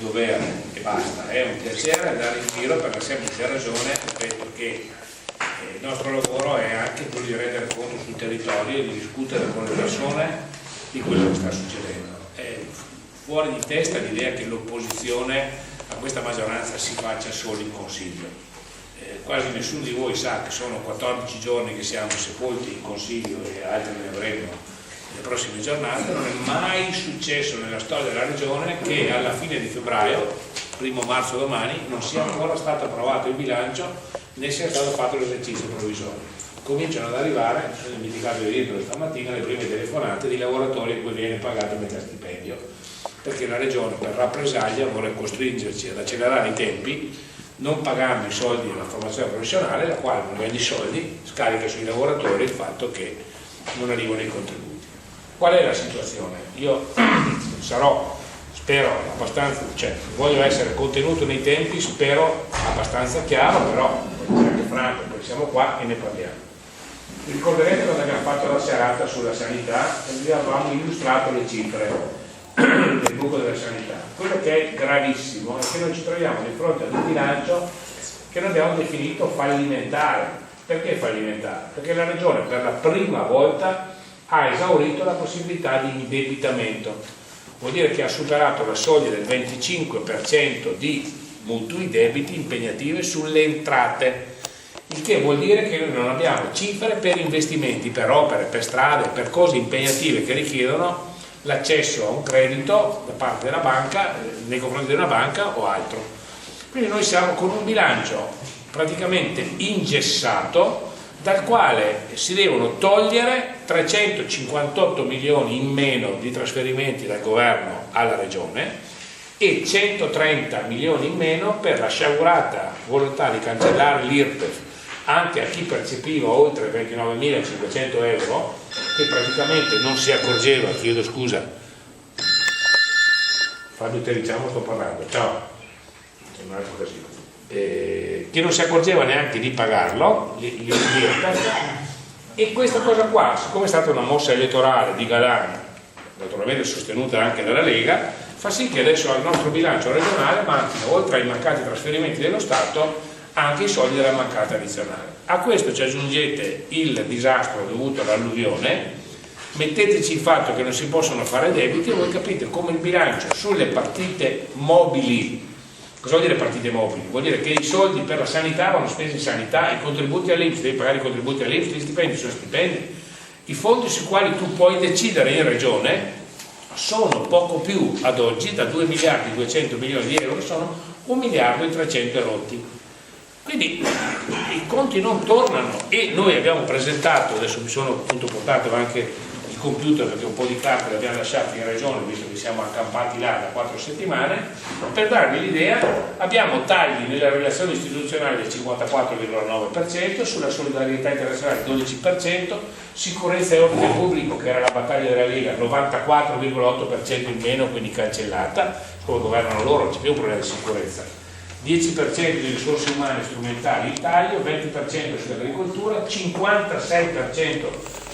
dovere e basta, è un piacere andare in giro per la semplice ragione, ripeto, che il nostro lavoro è anche quello di rendere conto sul territorio e di discutere con le persone di quello che sta succedendo. È fuori di testa l'idea che l'opposizione a questa maggioranza si faccia solo in Consiglio. Quasi nessuno di voi sa che sono 14 giorni che siamo sepolti in Consiglio e altri ne avremo nelle prossime giornate. Non è mai successo nella storia della Regione che alla fine di febbraio, 1° marzo domani, non sia ancora stato approvato il bilancio né sia stato fatto l'esercizio provvisorio. Cominciano ad arrivare, mi sono dimenticato di dirlo stamattina, le prime telefonate di lavoratori a cui viene pagato metà stipendio, perché la Regione per rappresaglia vuole costringerci ad accelerare i tempi, non pagando i soldi della formazione professionale, la quale non avendo i soldi scarica sui lavoratori il fatto che non arrivano i contributi. Qual è la situazione? Io sarò, spero, abbastanza, cioè voglio essere contenuto nei tempi, spero abbastanza chiaro, però anche franco, perché siamo qua e ne parliamo. Vi ricorderete quando abbiamo fatto la serata sulla sanità e vi avevamo illustrato le cifre del buco della sanità. Quello che è gravissimo è che noi ci troviamo di fronte ad un bilancio che noi abbiamo definito fallimentare. Perché fallimentare? Perché la Regione per la prima volta ha esaurito la possibilità di indebitamento. Vuol dire che ha superato la soglia del 25% di mutui debiti impegnative sulle entrate, il che vuol dire che noi non abbiamo cifre per investimenti, per opere, per strade, per cose impegnative che richiedono l'accesso a un credito da parte della banca, nei confronti di una banca o altro. Quindi noi siamo con un bilancio praticamente ingessato, dal quale si devono togliere 358 milioni in meno di trasferimenti dal governo alla regione e 130 milioni in meno per la sciagurata volontà di cancellare l'IRPEF anche a chi percepiva oltre 29.500 euro, che praticamente non si accorgeva, chiedo scusa, Fabio Tericiamo sto parlando, ciao, è un altro casino, che non si accorgeva neanche di pagarlo, e questa cosa qua, siccome è stata una mossa elettorale di Galan, naturalmente sostenuta anche dalla Lega, fa sì che adesso al nostro bilancio regionale manchino, oltre ai mancati trasferimenti dello Stato, anche i soldi della mancata addizionale. A questo ci aggiungete il disastro dovuto all'alluvione, metteteci il fatto che non si possono fare debiti e voi capite come il bilancio sulle partite mobili, cosa vuol dire partite mobili? Vuol dire che i soldi per la sanità vanno spesi in sanità, i contributi all'INPS, devi pagare i contributi all'INPS, gli stipendi sono stipendi, i fondi sui quali tu puoi decidere in regione sono poco più ad oggi, da 2 miliardi e 200 milioni di euro, sono 1 miliardo e 300 erotti. Quindi i conti non tornano e noi abbiamo presentato, adesso mi sono appunto portato anche il computer perché un po' di carte le abbiamo lasciate in regione visto che siamo accampati là da 4 settimane, per darvi l'idea abbiamo tagli nelle relazioni istituzionali del 54,9%, sulla solidarietà internazionale 12%, sicurezza e ordine pubblico che era la battaglia della Lega 94,8% in meno, quindi cancellata, come governano loro non c'è più un problema di sicurezza. 10% di risorse umane e strumentali in taglio, 20% sull'agricoltura, 56%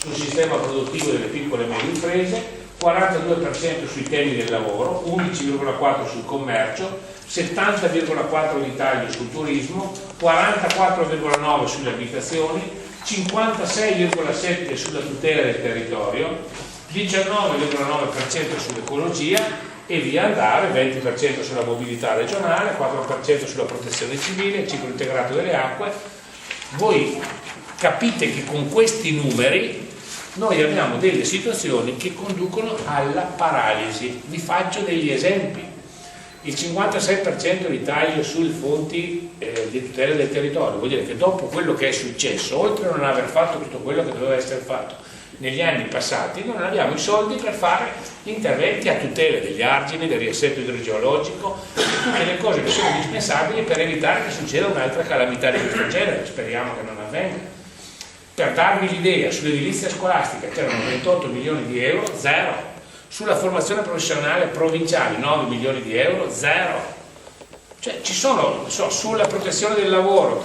sul sistema produttivo delle piccole e medie imprese, 42% sui temi del lavoro, 11,4% sul commercio, 70,4% di taglio sul turismo, 44,9% sulle abitazioni, 56,7% sulla tutela del territorio, 19,9% sull'ecologia e via andare, 20% sulla mobilità regionale, 4% sulla protezione civile, il ciclo integrato delle acque. Voi capite che con questi numeri noi abbiamo delle situazioni che conducono alla paralisi. Vi faccio degli esempi. Il 56% di taglio sui fondi di tutela del territorio, vuol dire che dopo quello che è successo, oltre a non aver fatto tutto quello che doveva essere fatto negli anni passati, non abbiamo i soldi per fare interventi a tutela degli argini, del riassetto idrogeologico, tutte le cose che sono indispensabili per evitare che succeda un'altra calamità di questo genere, speriamo che non avvenga. Per darvi l'idea, sull'edilizia scolastica c'erano 28 milioni di euro, zero. Sulla formazione professionale provinciale 9 milioni di euro, zero. Cioè ci sono, sulla protezione del lavoro,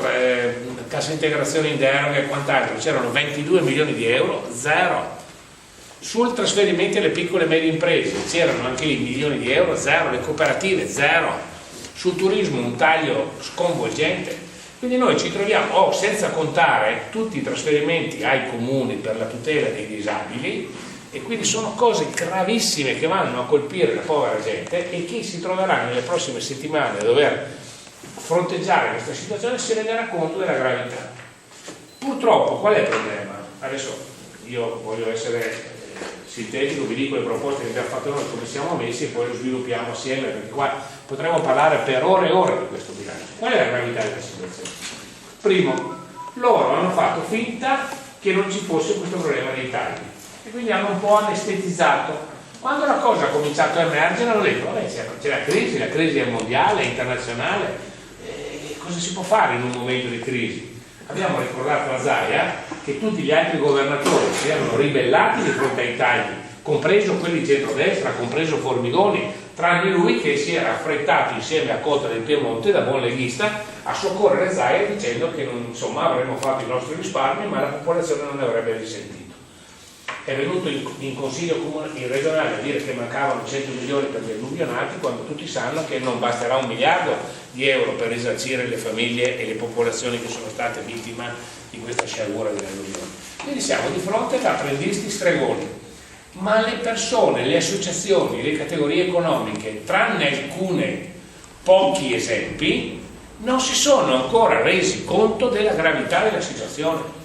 cassa integrazione in deroga e quant'altro, c'erano 22 milioni di euro, zero. Sul trasferimenti alle piccole e medie imprese c'erano anche lì milioni di euro, zero. Le cooperative, zero. Sul turismo un taglio sconvolgente. Quindi noi ci troviamo, senza contare tutti i trasferimenti ai comuni per la tutela dei disabili, e quindi sono cose gravissime che vanno a colpire la povera gente, e chi si troverà nelle prossime settimane a dover fronteggiare questa situazione si renderà conto della gravità. Purtroppo qual è il problema? Adesso io voglio essere sintetico, vi dico le proposte che abbiamo fatto noi, come siamo messi, e poi lo sviluppiamo assieme, perché qua potremo parlare per ore e ore di questo bilancio. Qual è la gravità della situazione? Primo, loro hanno fatto finta che non ci fosse questo problema dei tagli, e quindi hanno un po' anestetizzato. Quando la cosa ha cominciato a emergere hanno detto, vabbè, c'è la crisi è mondiale, è internazionale, cosa si può fare in un momento di crisi? Abbiamo ricordato a Zaia che tutti gli altri governatori si erano ribellati di fronte ai tagli, compreso quelli di centrodestra, compreso Formigoni, tranne lui che si era affrettato insieme a Cota del Piemonte, da buon leghista, a soccorrere Zaia dicendo che insomma avremmo fatto i nostri risparmi, ma la popolazione non ne avrebbe risentito. È venuto in consiglio regionale a dire che mancavano 100 milioni per gli alluvionati, quando tutti sanno che non basterà 1 miliardo di euro per risarcire le famiglie e le popolazioni che sono state vittime di questa sciagura delle alluvioni. Quindi siamo di fronte ad apprendisti stregoni, ma le persone, le associazioni, le categorie economiche, tranne alcuni pochi esempi, non si sono ancora resi conto della gravità della situazione.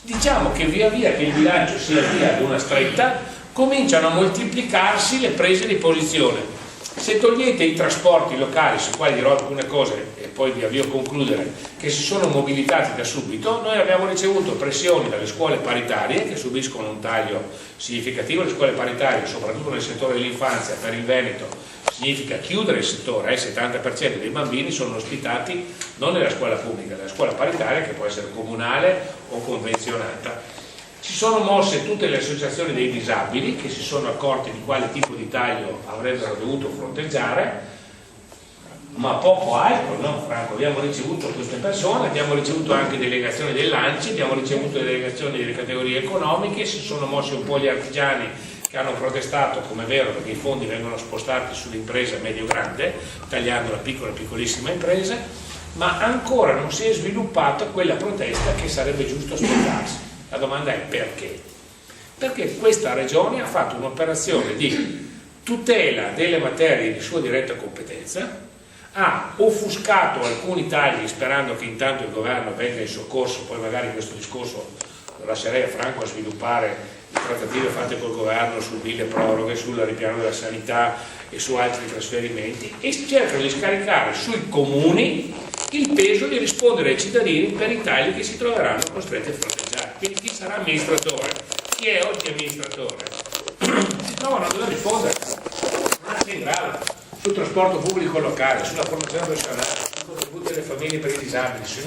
Diciamo che via via che il bilancio si avvia ad una stretta, cominciano a moltiplicarsi le prese di posizione. Se togliete i trasporti locali, su quali dirò alcune cose e poi vi avvio a concludere, che si sono mobilitati da subito, noi abbiamo ricevuto pressioni dalle scuole paritarie che subiscono un taglio significativo. Le scuole paritarie, soprattutto nel settore dell'infanzia, per il Veneto significa chiudere il settore, il 70% dei bambini sono ospitati non nella scuola pubblica, nella scuola paritaria, che può essere comunale o convenzionata. Si sono mosse tutte le associazioni dei disabili, che si sono accorti di quale tipo di taglio avrebbero dovuto fronteggiare, ma poco altro, no Franco? Abbiamo ricevuto queste persone, abbiamo ricevuto anche delegazioni dell'ANCI, abbiamo ricevuto delegazioni delle categorie economiche, si sono mossi un po' gli artigiani che hanno protestato, come è vero, perché i fondi vengono spostati sull'impresa medio-grande, tagliando la piccola e piccolissima impresa, ma ancora non si è sviluppata quella protesta che sarebbe giusto aspettarsi. La domanda è perché? Perché questa regione ha fatto un'operazione di tutela delle materie di sua diretta competenza, ha offuscato alcuni tagli sperando che intanto il governo venga in soccorso, poi magari questo discorso lo lascerei a Franco a sviluppare le trattative fatte col governo sul mille proroghe, sul ripiano della sanità e su altri trasferimenti, e cercano di scaricare sui comuni il peso di rispondere ai cittadini per i tagli che si troveranno costretti a fronteggiare. Quindi chi sarà amministratore, chi è oggi amministratore, si trovano a dover rispondere, non è in grado, sul trasporto pubblico locale, sulla formazione personale, sui contributi alle famiglie per i disabili,